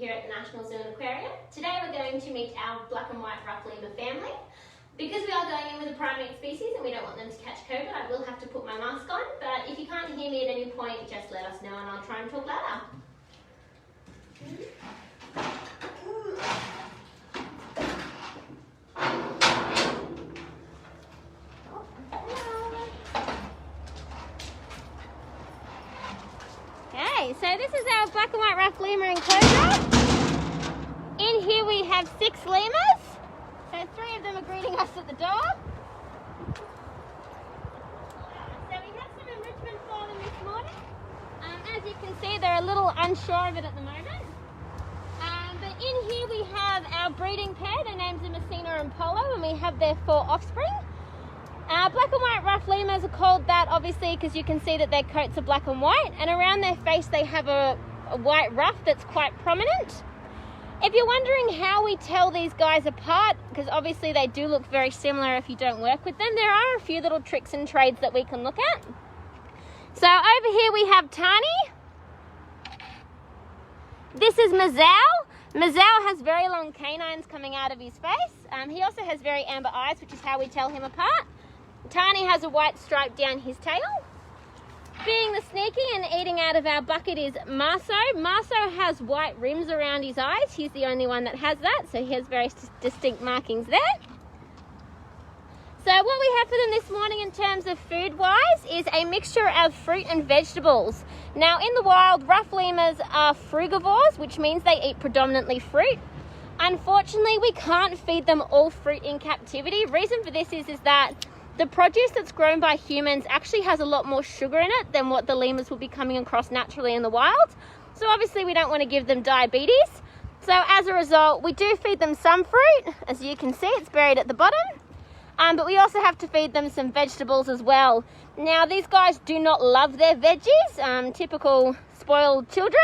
here at the National Zoo and Aquarium. Today we're going to meet our black and white Ruffed Lemur family. Because we are going in with a primate species and we don't want them to catch COVID, I will have to put my mask on, but if you can't hear me at any point, just let us know and I'll try and talk louder. Okay, so this is our black and white Ruffed Lemur enclosure. In here we have 6 lemurs. So 3 of them are greeting us at the door. So we have some enrichment for them this morning. As you can see, they're a little unsure of it at the moment. But in here we have our breeding pair. Their names are Messina and Polo, and we have their 4 offspring. Black and white Ruffed Lemurs are called that obviously because you can see that their coats are black and white, and around their face they have a white ruff that's quite prominent. If you're wondering how we tell these guys apart, because obviously they do look very similar if you don't work with them, there are a few little tricks and trades that we can look at. So over here we have Tani. This is Mazao. Mazao has very long canines coming out of his face. He also has very amber eyes, which is how we tell him apart. Tani has a white stripe down his tail. Being the sneaky and eating out of our bucket is Marso. Marso has white rims around his eyes. He's the only one that has that, so he has very distinct markings there. So what we have for them this morning in terms of food-wise is a mixture of fruit and vegetables. Now in the wild, Ruffed Lemurs are frugivores, which means they eat predominantly fruit. Unfortunately, we can't feed them all fruit in captivity. Reason for this is that the produce that's grown by humans actually has a lot more sugar in it than what the lemurs will be coming across naturally in the wild. So obviously we don't want to give them diabetes. So as a result, we do feed them some fruit. As you can see, it's buried at the bottom. But we also have to feed them some vegetables as well. Now these guys do not love their veggies, typical spoiled children.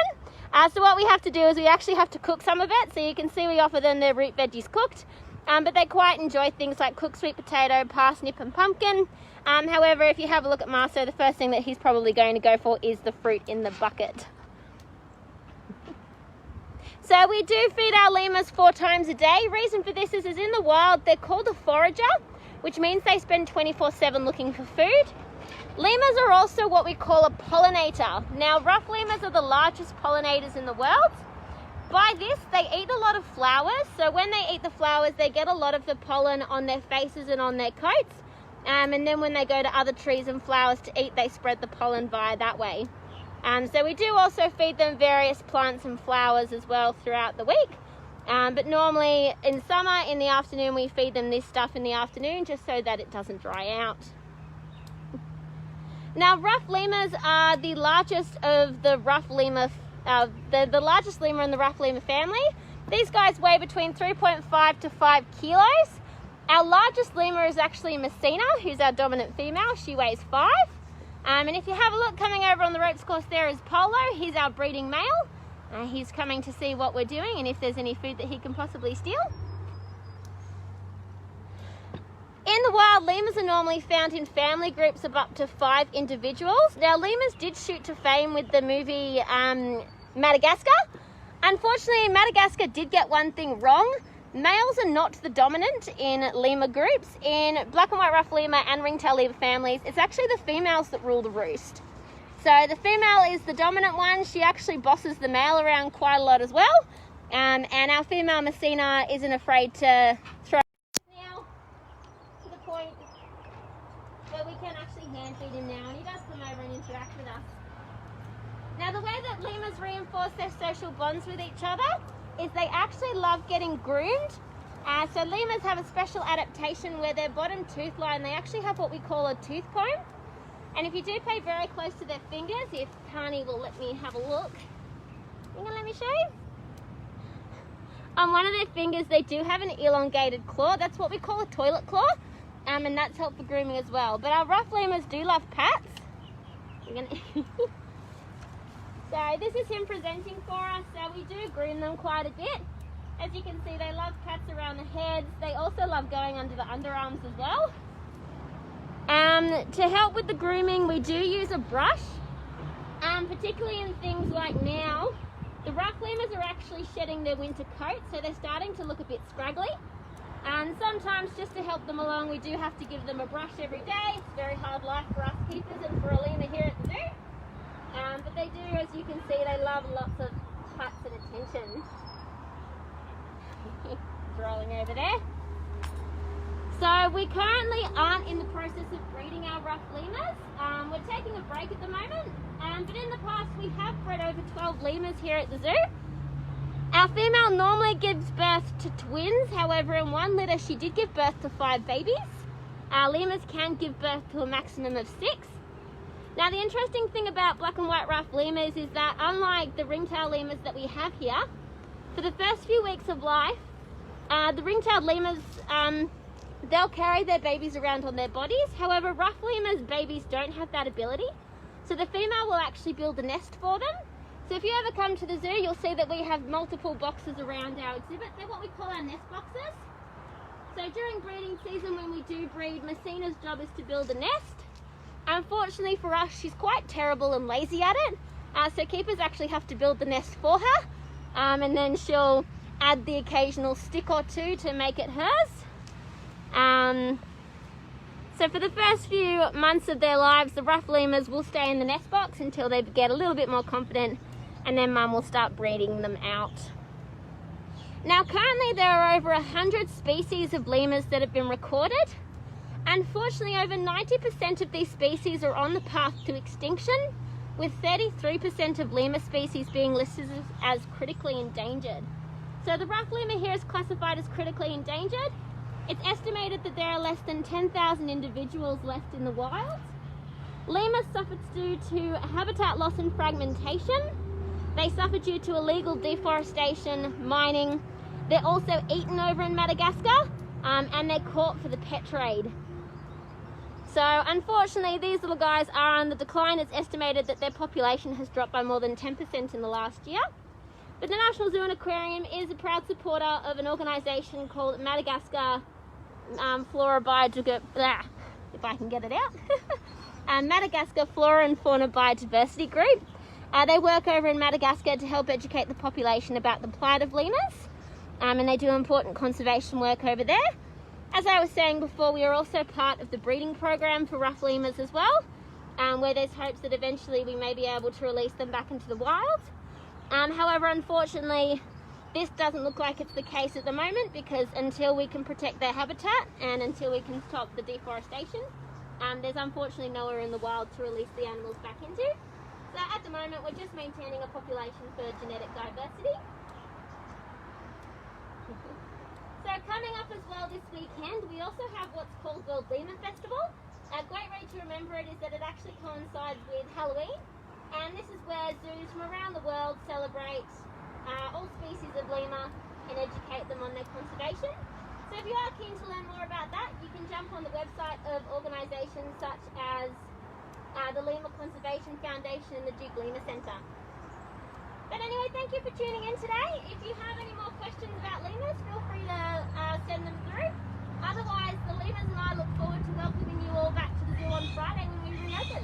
So what we have to do is we actually have to cook some of it. So you can see we offer them their root veggies cooked. But they quite enjoy things like cooked sweet potato, parsnip and pumpkin. However, if you have a look at Marso, the first thing that he's probably going to go for is the fruit in the bucket. So we do feed our lemurs 4 times a day. Reason for this is in the wild, they're called a forager, which means they spend 24/7 looking for food. Lemurs are also what we call a pollinator. Now, Ruffed Lemurs are the largest pollinators in the world. By this, they eat a lot of flowers. So when they eat the flowers, they get a lot of the pollen on their faces and on their coats. And then when they go to other trees and flowers to eat, they spread the pollen via that way. So we do also feed them various plants and flowers as well throughout the week. But normally in summer, in the afternoon, we feed them this stuff in the afternoon just so that it doesn't dry out. Now, Ruffed Lemurs are the largest of the Ruffed Lemur the largest lemur in the Ruffed Lemur family. These guys weigh between 3.5 to 5 kilos. Our largest lemur is actually Messina, who's our dominant female. She weighs 5. And if you have a look, coming over on the ropes course there is Polo. He's our breeding male. He's coming to see what we're doing and if there's any food that he can possibly steal. In the wild, lemurs are normally found in family groups of up to 5 individuals. Now, lemurs did shoot to fame with the movie Madagascar. Unfortunately, Madagascar did get one thing wrong. Males are not the dominant in lemur groups. In black and white Ruffed Lemur and ringtail lemur families, it's actually the females that rule the roost. So the female is the dominant one. She actually bosses the male around quite a lot as well. And our female Messina isn't afraid to throw point where we can actually hand feed him now, and he does come over and interact with us. Now, the way that lemurs reinforce their social bonds with each other is they actually love getting groomed. So lemurs have a special adaptation where their bottom tooth line, they actually have what we call a tooth comb. And if you do pay very close to their fingers, if Tani will let me have a look, you gonna let me show you? On one of their fingers, they do have an elongated claw. That's what we call a toilet claw. And that's helpful for grooming as well. But our Ruffed Lemurs do love pats. So this is him presenting for us. So we do groom them quite a bit. As you can see, they love pats around the heads. They also love going under the underarms as well. To help with the grooming, we do use a brush. Particularly in things like now, The ruffed lemurs are actually shedding their winter coat, so they're starting to look a bit scraggly. And sometimes, just to help them along, we do have to give them a brush every day. It's a very hard life for us keepers and for a lemur here at the zoo. But they do, as you can see, they love lots of pats and attention. Rolling over there. So we currently aren't in the process of breeding our ruffed lemurs. We're taking a break at the moment. But in the past we have bred over 12 lemurs here at the zoo. Our female normally gives birth to twins, however in one litter she did give birth to 5 babies. Our lemurs can give birth to a maximum of 6. Now the interesting thing about black and white ruffed lemurs is that unlike the ringtail lemurs that we have here, for the first few weeks of life, the ringtailed lemurs, they'll carry their babies around on their bodies. However, ruffed lemurs babies don't have that ability. So the female will actually build a nest for them. So if you ever come to the zoo, you'll see that we have multiple boxes around our exhibit. They're what we call our nest boxes. So during breeding season, when we do breed, Messina's job is to build a nest. Unfortunately for us, she's quite terrible and lazy at it. So keepers actually have to build the nest for her. And then she'll add the occasional stick or two to make it hers. So for the first few months of their lives, the ruffed lemurs will stay in the nest box until they get a little bit more confident, and then mum will start breeding them out. Now currently there are over 100 species of lemurs that have been recorded. Unfortunately, over 90% of these species are on the path to extinction, with 33% of lemur species being listed as critically endangered. So the ruffed lemur here is classified as critically endangered. It's estimated that there are less than 10,000 individuals left in the wild. Lemurs suffered due to habitat loss and fragmentation. They suffer due to illegal deforestation, mining. They're also eaten over in Madagascar, and they're caught for the pet trade. So unfortunately, these little guys are on the decline. It's estimated that their population has dropped by more than 10% in the last year. But the National Zoo and Aquarium is a proud supporter of an organisation called Madagascar Flora Biodiversity, if I can get it out. Madagascar Flora and Fauna Biodiversity Group. They work over in Madagascar to help educate the population about the plight of lemurs, and they do important conservation work over there. As I was saying before, we are also part of the breeding program for ruffed lemurs as well, where there's hopes that eventually we may be able to release them back into the wild. However, unfortunately, this doesn't look like it's the case at the moment, because until we can protect their habitat and until we can stop the deforestation, there's unfortunately nowhere in the wild to release the animals back into. So at the moment, we're just maintaining a population for genetic diversity. So coming up as well this weekend, we also have what's called World Lemur Festival. A great way to remember it is that it actually coincides with Halloween. And this is where zoos from around the world celebrate all species of lemur and educate them on their conservation. So if you are keen to learn more about that, you can jump on the website of organisations such as the Lemur Conservation Foundation and the Duke Lemur Centre. But anyway, thank you for tuning in today. If you have any more questions about lemurs, feel free to send them through. Otherwise, the lemurs and I look forward to welcoming you all back to the zoo on Friday when we reopen.